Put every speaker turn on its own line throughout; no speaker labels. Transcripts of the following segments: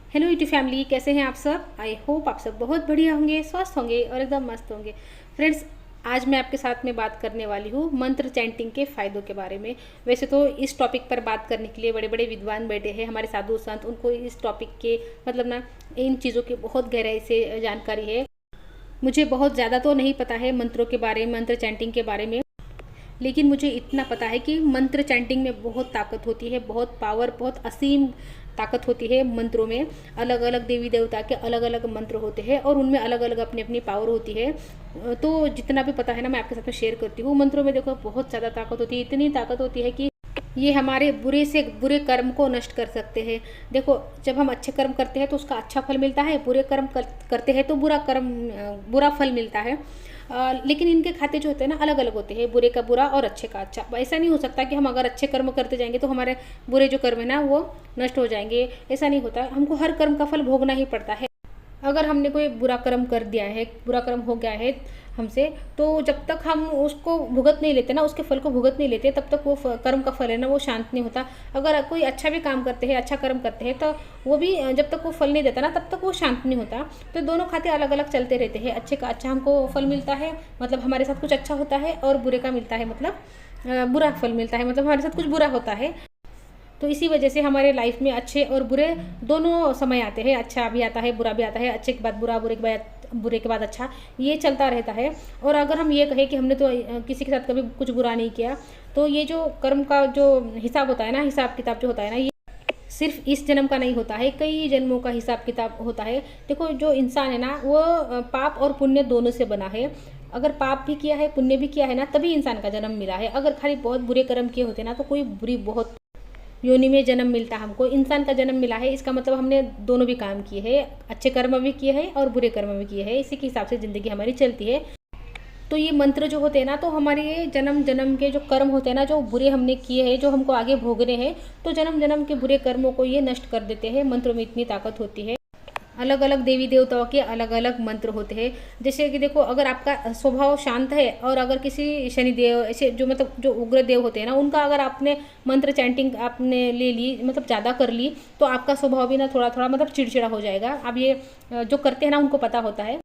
Hello YouTube family, कैसे हैं आप सब। आई होप आप सब बहुत बढ़िया होंगे, स्वस्थ होंगे और एकदम मस्त होंगे। फ्रेंड्स, आज मैं आपके साथ में बात करने वाली हूँ मंत्र चैंटिंग के फ़ायदों के बारे में। वैसे तो इस टॉपिक पर बात करने के लिए बड़े बड़े विद्वान बैठे हैं, हमारे साधु संत, उनको इस टॉपिक के मतलब ना इन चीज़ों की बहुत गहराई से जानकारी है। मुझे बहुत ज़्यादा तो नहीं पता है मंत्रों के बारे में, मंत्र चैंटिंग के बारे में, लेकिन मुझे इतना पता है कि मंत्र चैंटिंग में बहुत ताकत होती है, बहुत पावर, बहुत असीम ताकत होती है मंत्रों में। अलग अलग देवी देवता के अलग अलग मंत्र होते हैं और उनमें अलग अलग अपनी अपनी पावर होती है। तो जितना भी पता है ना, मैं आपके साथ में शेयर करती हूँ। मंत्रों में देखो बहुत ज़्यादा ताकत होती है, इतनी ताकत होती है कि ये हमारे बुरे से बुरे कर्म को नष्ट कर सकते हैं। देखो, जब हम अच्छे कर्म करते हैं तो उसका अच्छा फल मिलता है, बुरे कर्म करते हैं तो बुरा फल मिलता है। लेकिन इनके खाते जो होते हैं ना, अलग अलग होते हैं, बुरे का बुरा और अच्छे का अच्छा। ऐसा नहीं हो सकता कि हम अगर अच्छे कर्म करते जाएंगे तो हमारे बुरे जो कर्म है ना वो नष्ट हो जाएंगे। ऐसा नहीं होता, हमको हर कर्म का फल भोगना ही पड़ता है। अगर हमने कोई बुरा कर्म कर दिया है, बुरा कर्म हो गया है हमसे, तो जब तक हम उसको भुगत नहीं लेते ना, उसके फल को भुगत नहीं लेते, तब तक वो कर्म का फल है ना वो शांत नहीं होता। अगर कोई अच्छा भी काम करते हैं, अच्छा कर्म करते हैं, तो वो भी जब तक वो फल नहीं देता ना, तब तक वो शांत नहीं होता। तो दोनों खाते अलग अलग चलते रहते हैं। अच्छे का अच्छा हमको फल मिलता है, मतलब हमारे साथ कुछ अच्छा होता है, और बुरे का मिलता है मतलब बुरा फल मिलता है, मतलब हमारे साथ कुछ बुरा होता है। तो इसी वजह से हमारे लाइफ में अच्छे और बुरे दोनों समय आते हैं। अच्छा भी आता है, बुरा भी आता है, अच्छे के बाद बुरा, बुरे के बाद अच्छा, ये चलता रहता है। और अगर हम ये कहें कि हमने तो किसी के साथ कभी कुछ बुरा नहीं किया, तो ये जो कर्म का जो हिसाब होता है ना, हिसाब किताब जो होता है ना, ये सिर्फ इस जन्म का नहीं होता है, कई जन्मों का हिसाब किताब होता है। देखो, जो इंसान है ना वो पाप और पुण्य दोनों से बना है। अगर पाप भी किया है, पुण्य भी किया है ना, तभी इंसान का जन्म मिला है। अगर खाली बहुत बुरे कर्म किए होते ना, तो कोई बुरी बहुत योनि में जन्म मिलता हमको। इंसान का जन्म मिला है, इसका मतलब हमने दोनों भी काम किए हैं, अच्छे कर्म भी किए हैं और बुरे कर्म भी किए हैं। इसी के हिसाब से ज़िंदगी हमारी चलती है। तो ये मंत्र जो होते हैं ना, तो हमारे ये जन्म जन्म के जो कर्म होते हैं ना, जो बुरे हमने किए हैं, जो हमको आगे भोगने हैं, तो जन्म जन्म के बुरे कर्मों को ये नष्ट कर देते हैं। मंत्रों में इतनी ताकत होती है। अलग अलग देवी देवताओं के अलग अलग मंत्र होते हैं। जैसे कि देखो, अगर आपका स्वभाव शांत है और अगर किसी शनिदेव, ऐसे जो मतलब जो उग्र देव होते हैं ना, उनका अगर आपने मंत्र चैंटिंग आपने ले ली, मतलब ज़्यादा कर ली, तो आपका स्वभाव भी ना थोड़ा थोड़ा मतलब चिड़चिड़ा हो जाएगा। अब ये जो करते हैं ना, उनको पता होता है।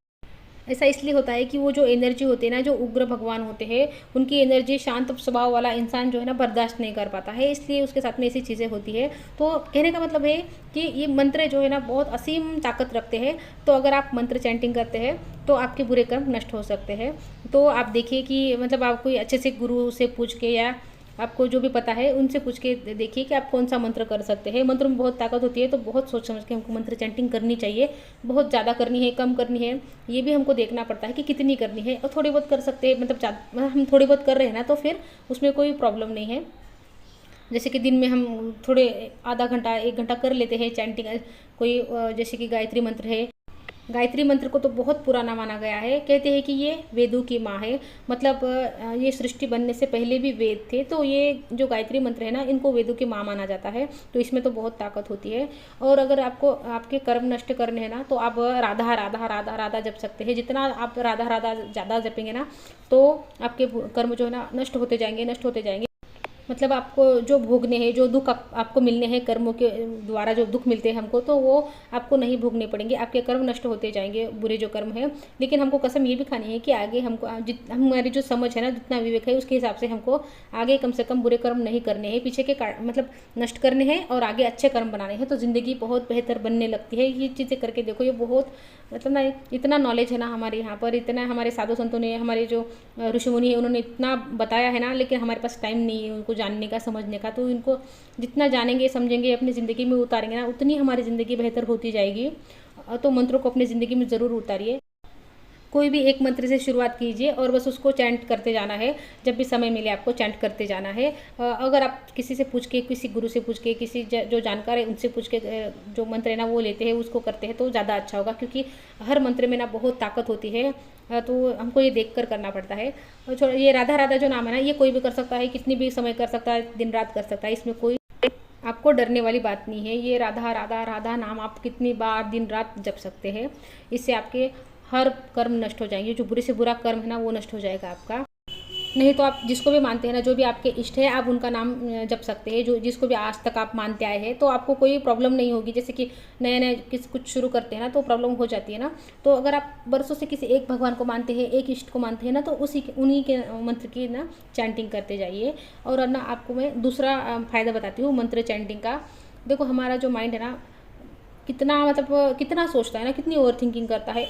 ऐसा इसलिए होता है कि वो जो एनर्जी होती है ना, जो उग्र भगवान होते हैं, उनकी एनर्जी शांत स्वभाव वाला इंसान जो है ना बर्दाश्त नहीं कर पाता है, इसलिए उसके साथ में ऐसी चीज़ें होती है। तो कहने का मतलब है कि ये मंत्र जो है ना बहुत असीम ताकत रखते हैं। तो अगर आप मंत्र चैंटिंग करते हैं तो आपके बुरे कर्म नष्ट हो सकते हैं। तो आप देखिए कि मतलब आप कोई अच्छे से गुरु से पूछ के, या आपको जो भी पता है उनसे पूछ के देखिए कि आप कौन सा मंत्र कर सकते हैं। मंत्र में बहुत ताकत होती है, तो बहुत सोच समझ के हमको मंत्र चैंटिंग करनी चाहिए। बहुत ज़्यादा करनी है, कम करनी है, ये भी हमको देखना पड़ता है कि कितनी करनी है। और थोड़ी बहुत कर सकते हैं, मतलब हम थोड़ी बहुत कर रहे हैं ना, तो फिर उसमें कोई प्रॉब्लम नहीं है। जैसे कि दिन में हम थोड़े आधा घंटा 1 घंटा कर लेते हैं चैंटिंग। कोई जैसे कि गायत्री मंत्र है, गायत्री मंत्र को तो बहुत पुराना माना गया है। कहते हैं कि ये वेदों की माँ है, मतलब ये सृष्टि बनने से पहले भी वेद थे। तो ये जो गायत्री मंत्र है ना, इनको वेदों की माँ माना जाता है। तो इसमें तो बहुत ताकत होती है। और अगर आपको आपके कर्म नष्ट करने हैं ना, तो आप राधा राधा राधा राधा जप सकते हैं। जितना आप राधा राधा ज़्यादा जपेंगे ना, तो आपके कर्म जो है ना नष्ट होते जाएंगे, नष्ट होते जाएंगे। मतलब आपको जो भोगने हैं, जो दुख आपको मिलने हैं कर्मों के द्वारा, जो दुख मिलते हैं हमको, तो वो आपको नहीं भोगने पड़ेंगे। आपके कर्म नष्ट होते जाएंगे, बुरे जो कर्म है। लेकिन हमको कसम ये भी खानी है कि आगे हमको हमारी जो समझ है ना, जितना विवेक है, उसके हिसाब से हमको आगे कम से कम बुरे कर्म नहीं करने हैं, पीछे के मतलब नष्ट करने हैं और आगे अच्छे कर्म बनाने हैं। तो ज़िंदगी बहुत बेहतर बनने लगती है ये चीज़ें करके। देखो, ये बहुत मतलब ना इतना नॉलेज है ना हमारे यहाँ पर, इतना हमारे साधु संतों ने, हमारे जो ऋषि मुनि है, उन्होंने इतना बताया है ना, लेकिन हमारे पास टाइम नहीं है उनको जानने का, समझने का। तो इनको जितना जानेंगे, समझेंगे, अपनी ज़िंदगी में उतारेंगे ना, उतनी हमारी ज़िंदगी बेहतर होती जाएगी। तो मंत्रों को अपनी ज़िंदगी में ज़रूर उतारिए। कोई भी एक मंत्र से शुरुआत कीजिए और बस उसको चैंट करते जाना है। जब भी समय मिले आपको चैंट करते जाना है। अगर आप किसी से पूछ के, किसी गुरु से पूछ के, किसी जो जानकार है उनसे पूछ के जो मंत्र है ना वो लेते हैं, उसको करते हैं, तो ज़्यादा अच्छा होगा। क्योंकि हर मंत्र में ना बहुत ताकत होती है। तो हमको ये देख कर करना पड़ता है। और ये राधा राधा जो नाम है ना, ये कोई भी कर सकता है, कितनी भी समय कर सकता है, दिन रात कर सकता है। इसमें कोई आपको डरने वाली बात नहीं है। ये राधा राधा राधा नाम आप कितनी बार दिन रात जप सकते हैं। इससे आपके हर कर्म नष्ट हो जाएंगे। जो बुरे से बुरा कर्म है ना, वो नष्ट हो जाएगा आपका। नहीं तो आप जिसको भी मानते हैं ना, जो भी आपके इष्ट है, आप उनका नाम जप सकते हैं, जो जिसको भी आज तक आप मानते आए हैं, तो आपको कोई प्रॉब्लम नहीं होगी। जैसे कि नए नए कुछ शुरू करते हैं ना, तो प्रॉब्लम हो जाती है ना। तो अगर आप बरसों से किसी एक भगवान को मानते हैं, एक इष्ट को मानते हैं ना, तो उन्हीं के मंत्र की ना चैंटिंग करते जाइए। और ना आपको मैं दूसरा फ़ायदा बताती हूँ मंत्र चैंटिंग का। देखो हमारा जो माइंड है ना, कितना मतलब कितना सोचता है ना, कितनी ओवर थिंकिंग करता है।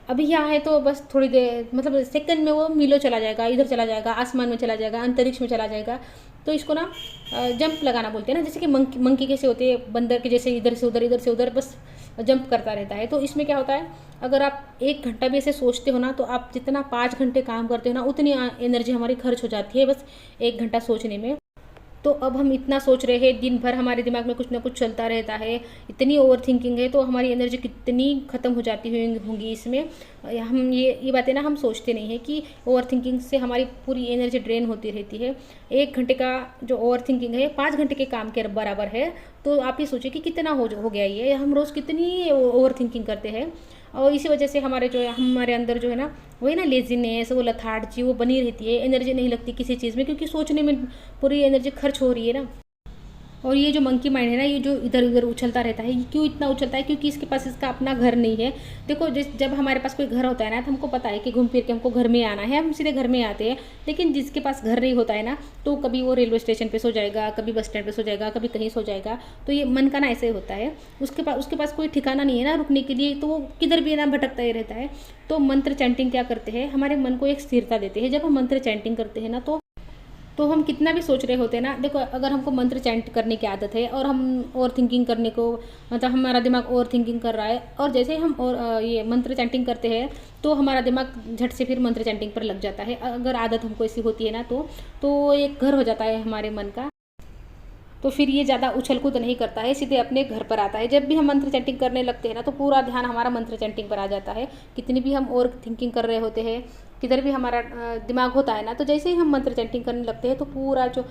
अभी यहाँ है तो बस थोड़ी देर, मतलब सेकंड में वो मीलों चला जाएगा, इधर चला जाएगा, आसमान में चला जाएगा, अंतरिक्ष में चला जाएगा। तो इसको ना जंप लगाना बोलते हैं ना, जैसे कि मंकी कैसे होते हैं, बंदर के जैसे इधर से उधर बस जंप करता रहता है। तो इसमें क्या होता है, अगर आप 1 घंटा भी ऐसे सोचते हो ना, तो आप जितना 5 घंटे काम करते हो ना, उतनी एनर्जी हमारी खर्च हो जाती है बस 1 घंटा सोचने में। तो अब हम इतना सोच रहे हैं, दिन भर हमारे दिमाग में कुछ ना कुछ चलता रहता है, इतनी ओवर थिंकिंग है, तो हमारी एनर्जी कितनी ख़त्म हो जाती होंगी इसमें। हम ये बातें ना हम सोचते नहीं हैं कि ओवर थिंकिंग से हमारी पूरी एनर्जी ड्रेन होती रहती है। 1 घंटे का जो ओवर थिंकिंग है 5 घंटे के काम के बराबर है। तो आप ये सोचिए कि कितना हो गया ये, हम रोज़ कितनी ओवर थिंकिंग करते हैं। और इसी वजह से हमारे जो है, हमारे अंदर जो है ना, वही ना लेजीनेस, वो लथार्जी वो बनी रहती है, एनर्जी नहीं लगती किसी चीज़ में, क्योंकि सोचने में पूरी एनर्जी खर्च हो रही है ना। और ये जो मंकी माइंड है ना, ये जो इधर उधर उछलता रहता है, ये क्यों इतना उछलता है, क्योंकि इसके पास इसका अपना घर नहीं है। देखो जब हमारे पास कोई घर होता है ना, तो हमको पता है कि घूम फिर के हमको घर में आना है, हम सीधे घर में आते हैं। लेकिन जिसके पास घर नहीं होता है ना, तो कभी वो रेलवे स्टेशन पे सो जाएगा, कभी बस स्टैंड पे सो जाएगा, कभी कहीं सो जाएगा। तो ये मन का ना ऐसे ही होता है, उसके पास कोई ठिकाना नहीं है ना रुकने के लिए, तो वो किधर भी ना भटकता ही रहता है। तो मंत्र चैंटिंग क्या करते हैं, हमारे मन को एक स्थिरता देते हैं। जब हम मंत्र चैंटिंग करते हैं ना, तो हम कितना भी सोच रहे होते हैं ना, देखो अगर हमको मंत्र चैंट करने की आदत है और हम ओवर थिंकिंग करने को, मतलब हमारा दिमाग ओवर थिंकिंग कर रहा है, और जैसे ही हम और ये मंत्र चैंटिंग करते हैं, तो हमारा दिमाग झट से फिर मंत्र चैंटिंग पर लग जाता है। अगर आदत हमको ऐसी होती है ना, तो एक घर हो जाता है हमारे मन का। तो फिर ये ज़्यादा उछल कूद नहीं करता है, सीधे अपने घर पर आता है। जब भी हम मंत्र चैंटिंग करने लगते हैं ना, तो पूरा ध्यान हमारा मंत्र चैंटिंग पर आ जाता है। कितनी भी हम ओवर थिंकिंग कर रहे होते हैं, किधर भी हमारा दिमाग होता है ना, तो जैसे ही हम मंत्र चैंटिंग करने लगते हैं, तो पूरा जो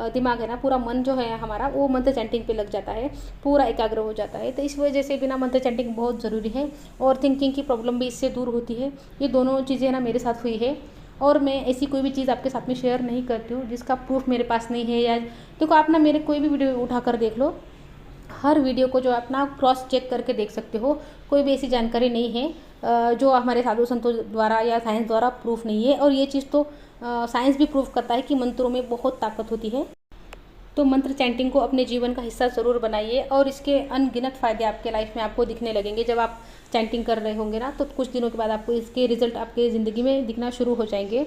दिमाग है ना, पूरा मन जो है हमारा, वो मंत्र चैंटिंग पे लग जाता है, पूरा एकाग्र हो जाता है। तो इस वजह से बिना मंत्र चैंटिंग बहुत ज़रूरी है, और थिंकिंग की प्रॉब्लम भी इससे दूर होती है। ये दोनों चीज़ें ना मेरे साथ हुई है, और मैं ऐसी कोई भी चीज़ आपके साथ में शेयर नहीं करती हूँ जिसका प्रूफ मेरे पास नहीं है। या देखो आप ना मेरे कोई भी वीडियो उठा कर देख लो, हर वीडियो को जो अपना क्रॉस चेक करके देख सकते हो। कोई भी ऐसी जानकारी नहीं है जो हमारे साधु संतों द्वारा या साइंस द्वारा प्रूफ नहीं है। और ये चीज़ तो साइंस भी प्रूफ करता है कि मंत्रों में बहुत ताकत होती है। तो मंत्र चैंटिंग को अपने जीवन का हिस्सा ज़रूर बनाइए, और इसके अनगिनत फ़ायदे आपके लाइफ में आपको दिखने लगेंगे। जब आप चैंटिंग कर रहे होंगे ना, तो कुछ दिनों के बाद आपको इसके रिजल्ट आपके ज़िंदगी में दिखना शुरू हो जाएंगे।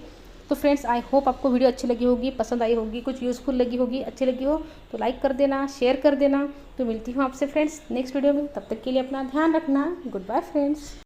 तो फ्रेंड्स, आई होप आपको वीडियो अच्छी लगी होगी, पसंद आई होगी, कुछ यूज़फुल लगी होगी, अच्छी लगी हो तो लाइक कर देना, शेयर कर देना। तो मिलती हूँ आपसे फ्रेंड्स नेक्स्ट वीडियो में, तब तक के लिए अपना ध्यान रखना। Goodbye friends.